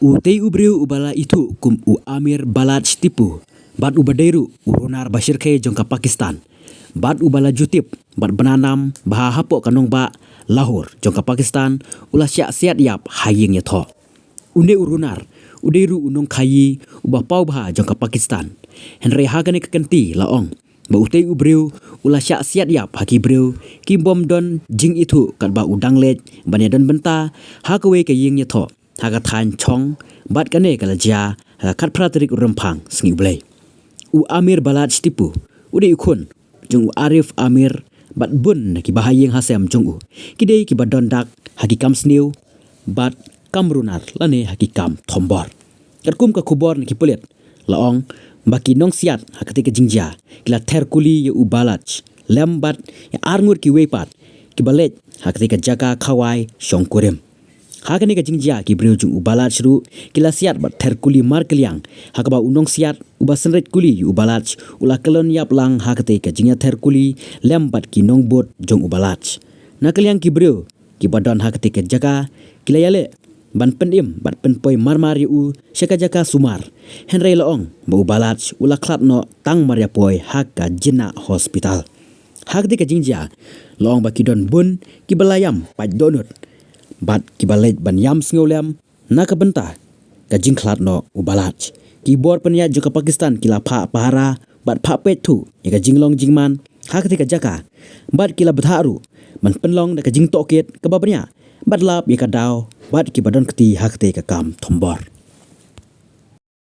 Utei ubriu ubala itu kum u Amir Balad tipu. Bat ubadeiru urunar Bashir ke jongka Pakistan. Bat ubala jutip bat benanam baha hapok kanong ba Lahore jongka Pakistan ulah syak siat yap haying tho. Unde urunar udeiru unong kayi ubah pau baha jongka Pakistan. Henry hagane kekenti laong. Ba utei ubriu ulah syak siat yap haki briu kim bom don jing itu kat ba udang lej banya don benta hakawe ke ying tho. Haga than chong bat kane kalaja kat pratrik rempang sengi blai. U Amir Balad tipu ude ukun jung u Arif Amir bat bun ki bahayeng hasem jung u kidei ki badon dak hakikam sniu bat kamrunar lane hakikam thombor katkum ka khubor ki pulet laong baki nong siat hakati ke jingja kila terkuli ye u Balad lembat ya arngur ki wepat ki balet hakati ke jaga khawai shongkurem hakani ka jingja ki breu jung u Balad shru kila siat bat terkuli mar keliang hakaba unong siat uba senret kuli u Balad ula kelon yap lang hakate ka jingya terkuli lembat ki nong bot jung u Balad na keliang ki breu ki badon hakate ka jaga kila yale ban pendim bat penpoi marmar u shaka jaka sumar henry laong ba u Balad ula klat no tang maria poi haka jina hospital hakate ka jingja laong ba ki don bun ki balayam pat donut bat ki balet ban yam sngolem naka benta ka jingklat no u Balad ki bor penya joka Pakistan kila pha pahara bat pha pet thu ya ka jinglong jingman hakati ka jaka bat kila batharu man penlong na ka jing toket ka babnya bat lap ya ka daw bat ki badon kti hakati ka kam thombor.